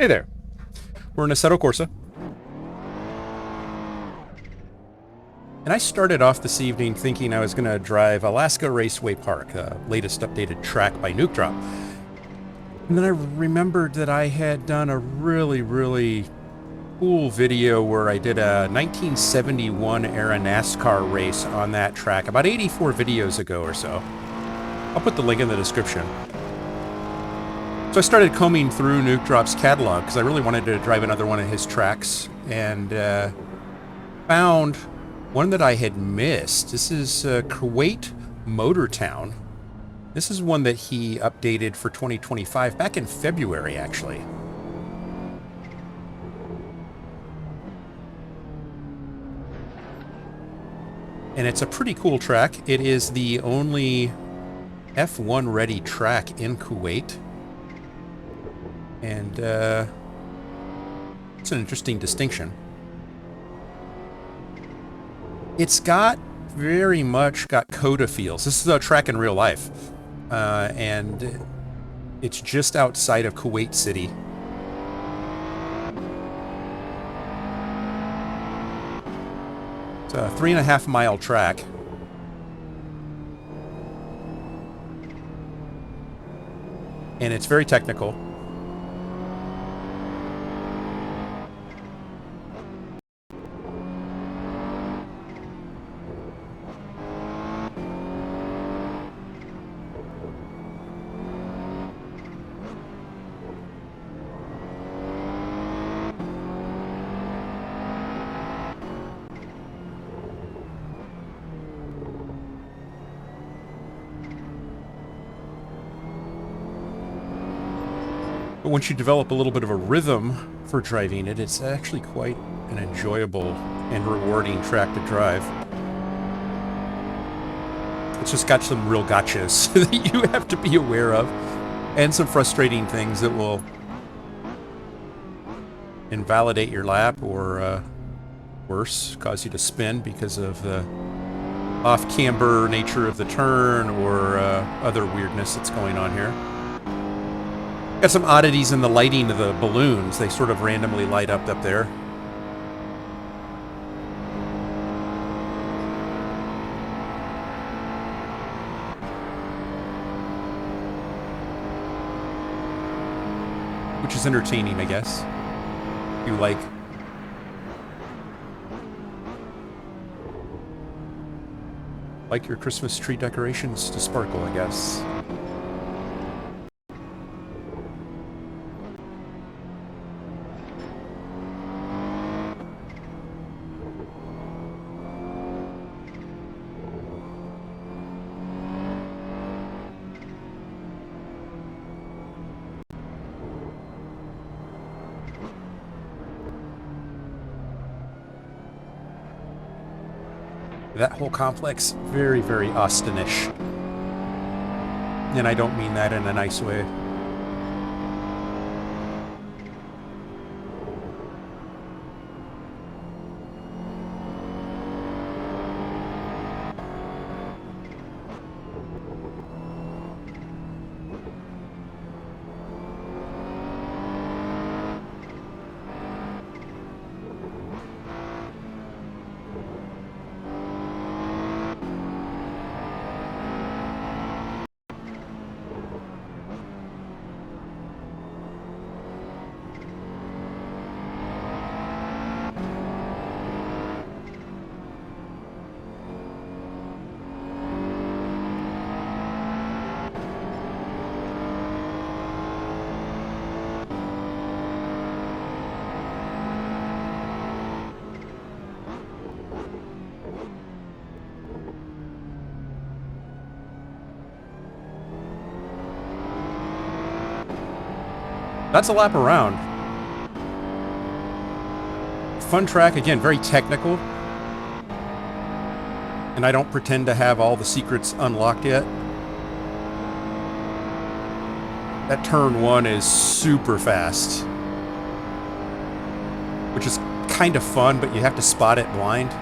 Hey there. We're in Assetto Corsa. And I started off this evening thinking I was going to drive Alaska Raceway Park, the latest updated track by Nukedrop. And then I remembered that I had done a really cool video where I did a 1971 era NASCAR race on that track about 84 videos ago or so. I'll put the link in the description. So I started combing through Nukedrop's catalog because I really wanted to drive another one of his tracks, and found one that I had missed. This is Kuwait Motor Town. This is one that he updated for 2025 back in February, actually. And it's a pretty cool track. It is the only F1 ready track in Kuwait. And it's an interesting distinction. It's got very much got Coda feels. This is a track in real life. And it's just outside of Kuwait City. It's a 3.5 mile track. And it's very technical. But once you develop a little bit of a rhythm for driving it, it's actually quite an enjoyable and rewarding track to drive. It's just got some real gotchas that you have to be aware of, and some frustrating things that will invalidate your lap or, worse, cause you to spin because of the off-camber nature of the turn or other weirdness that's going on here. Got some oddities in the lighting of the balloons. They sort of randomly light up there. Which is entertaining, I guess. You like your Christmas tree decorations to sparkle, I guess. That whole complex, very Austinish. And I don't mean that in a nice way. That's a lap around. Fun track, again, very technical. And I don't pretend to have all the secrets unlocked yet. That turn one is super fast. Which is kind of fun, but you have to spot it blind.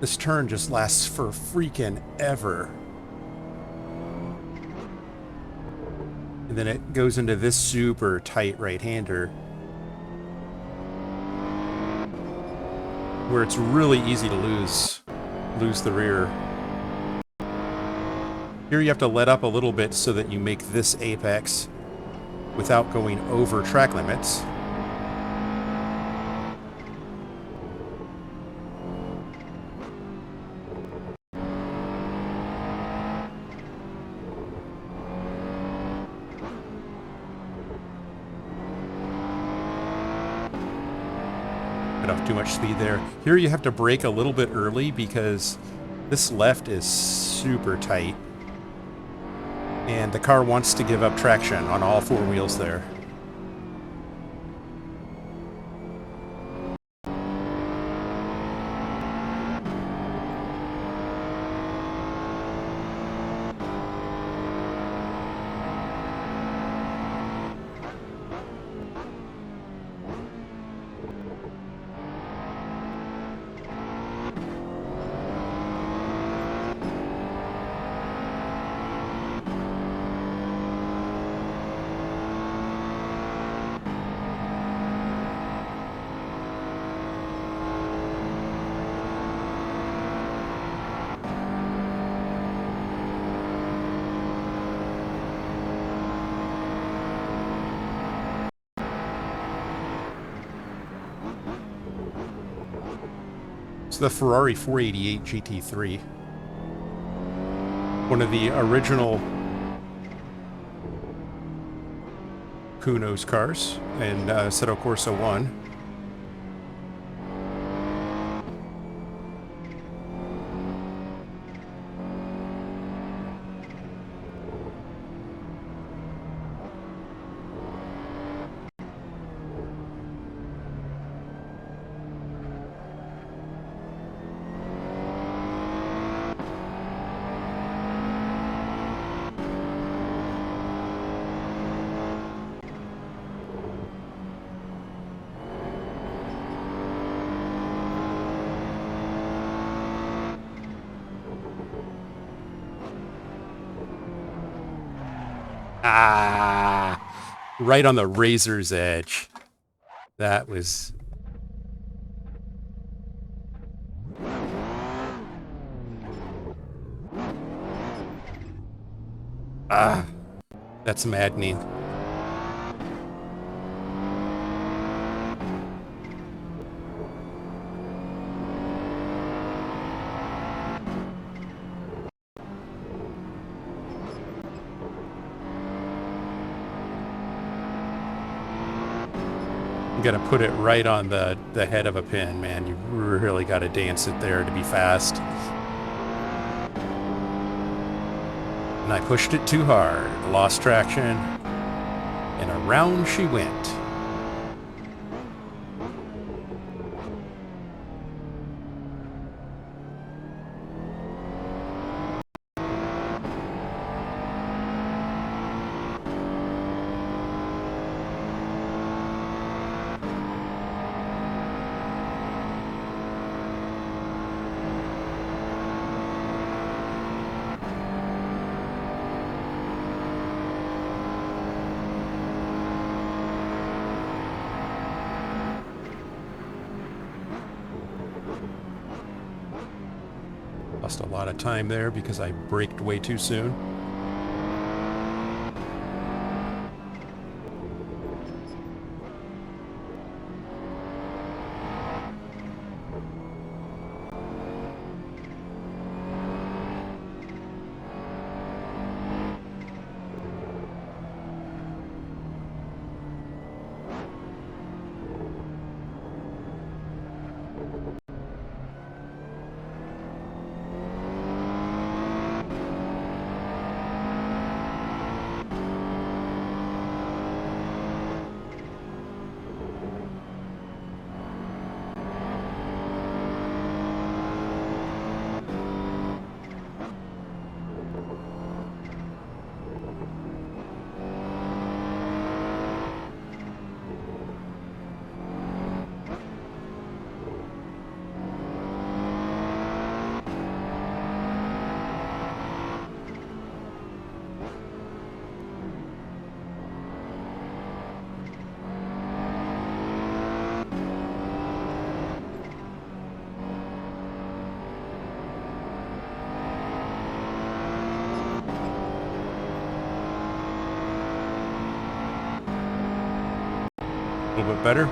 This turn just lasts for freaking ever. And then it goes into this super tight right-hander where it's really easy to lose the rear. Here you have to let up a little bit so that you make this apex without going over track limits. Off too much speed there. Here you have to brake a little bit early because this left is super tight. And the car wants to give up traction on all four wheels there. It's the Ferrari 488 GT3. One of the original Kuno's cars and Assetto Corsa 1. Ah, right on the razor's edge. That was... Ah, that's maddening. You gotta put it right on the head of a pin, man. You really gotta dance it there to be fast. And I pushed it too hard, lost traction, and around she went. Lost a lot of time there because I braked way too soon. little bit better.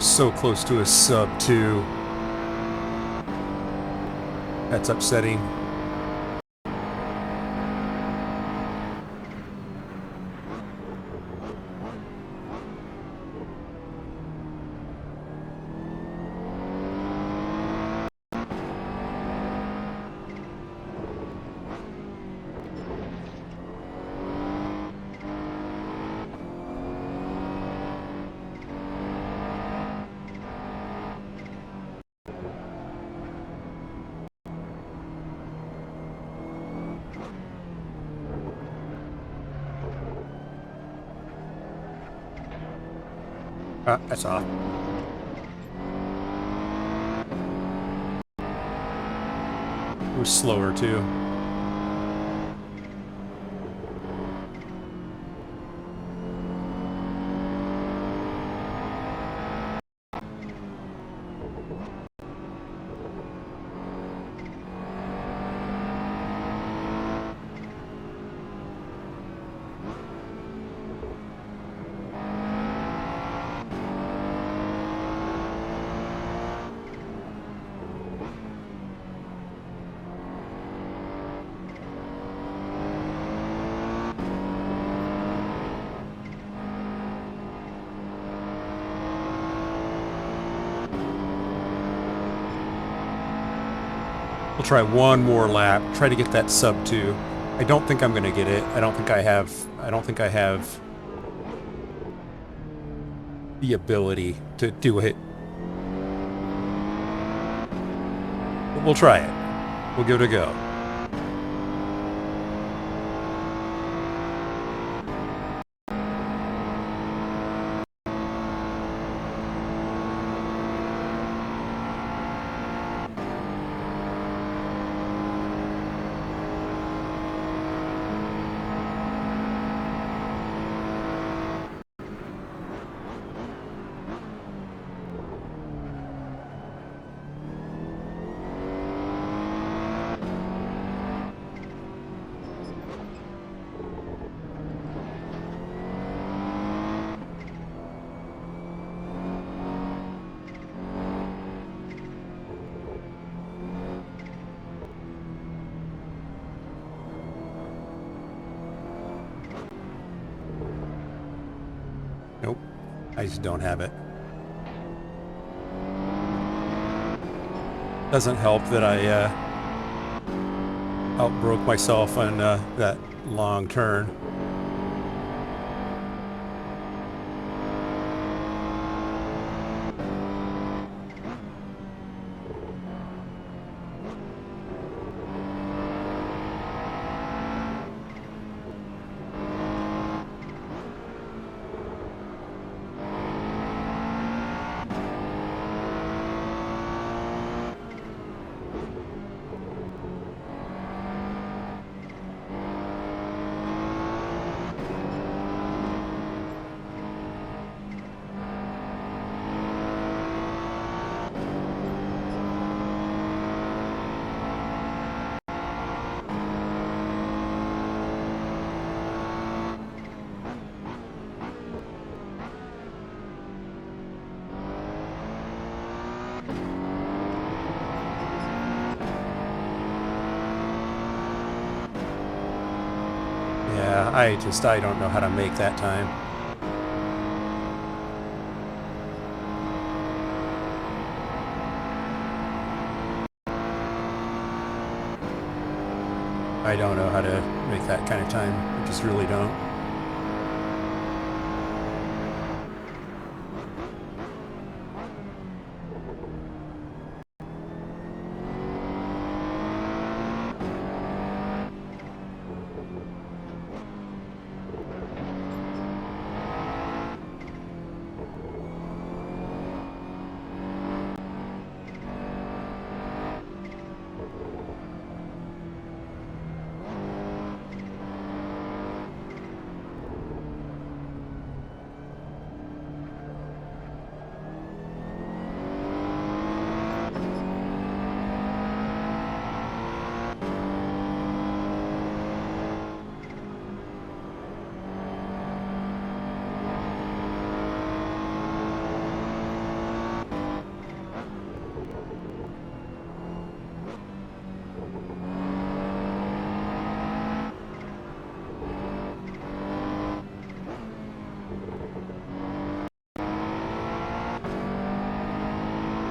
So close to a sub 2. That's upsetting. That's off. It was slower too. We'll try one more lap. Try to get that sub 2. I don't think I'm going to get it. I don't think I have the ability to do it. But we'll try it. We'll give it a go. Nope. I just don't have it. Doesn't help that I outbroke myself on that long turn. Yeah, I don't know how to make that time. I don't know how to make that kind of time. I just really don't.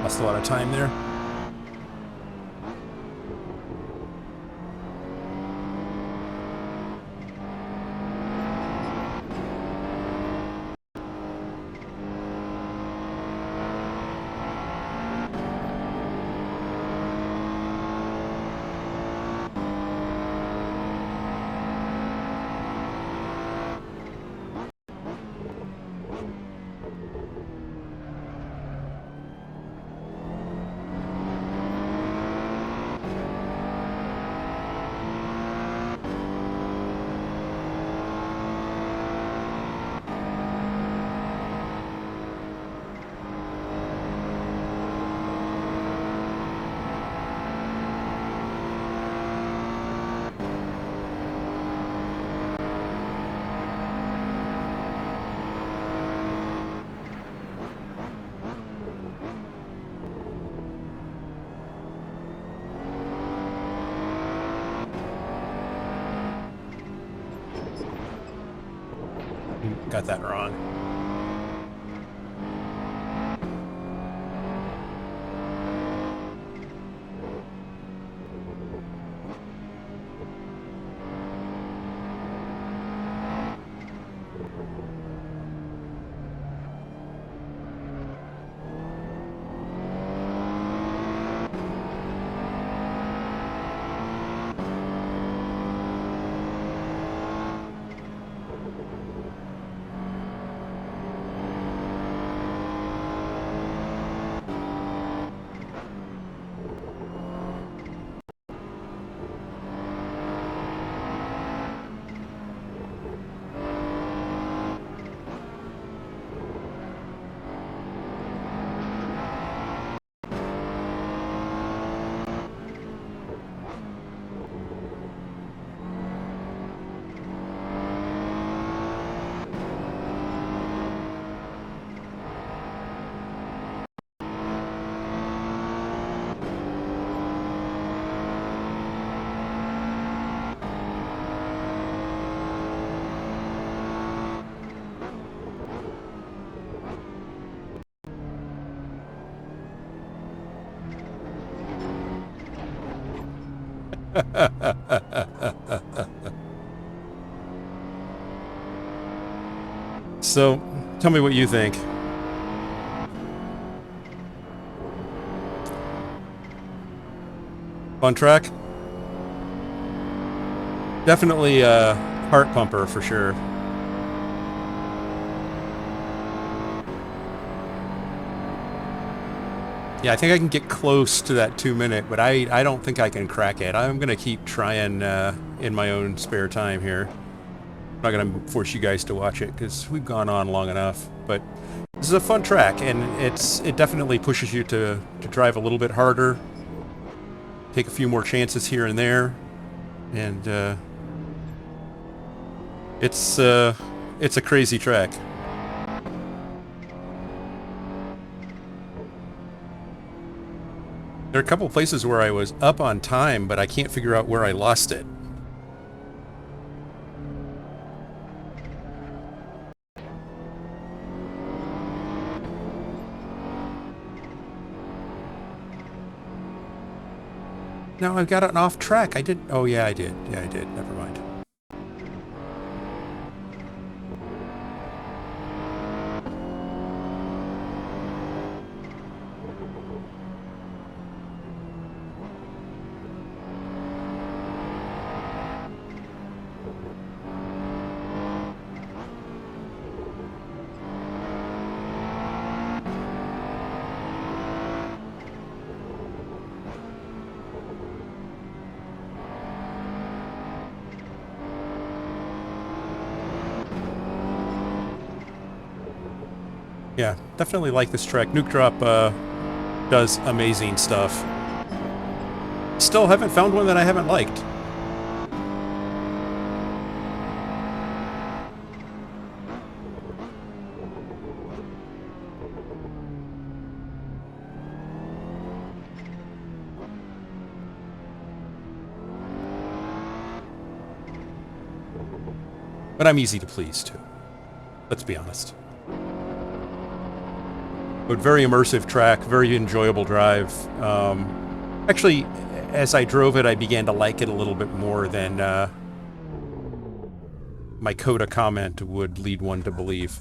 Lost a lot of time there. Got that wrong. So, tell me what you think. Fun track? Definitely a heart pumper for sure. Yeah, I think I can get close to that 2 minute, but I don't think I can crack it. I'm gonna keep trying in my own spare time here. I'm not gonna force you guys to watch it because we've gone on long enough. But this is a fun track, and it definitely pushes you to drive a little bit harder, take a few more chances here and there, and it's a crazy track. There are a couple places where I was up on time, but I can't figure out where I lost it. No, I've got it off track. I did. Oh, yeah, I did. Yeah, I did. Never mind. Yeah, definitely like this track. Nukedrop does amazing stuff. Still haven't found one that I haven't liked. But I'm easy to please, too. Let's be honest. But very immersive track, very enjoyable drive. Actually, as I drove it, I began to like it a little bit more than my Coda comment would lead one to believe.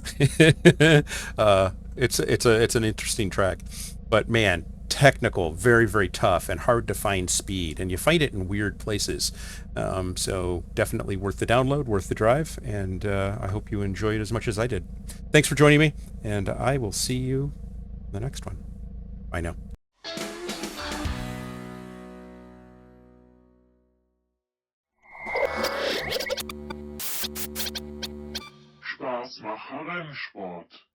It's an interesting track, but man, technical, very very tough, and hard to find speed, and you find it in weird places. So definitely worth the download, worth the drive, and I hope you enjoy it as much as I did. Thanks for joining me, and I will see you in the next one. Bye now. Spaß macht Rennsport.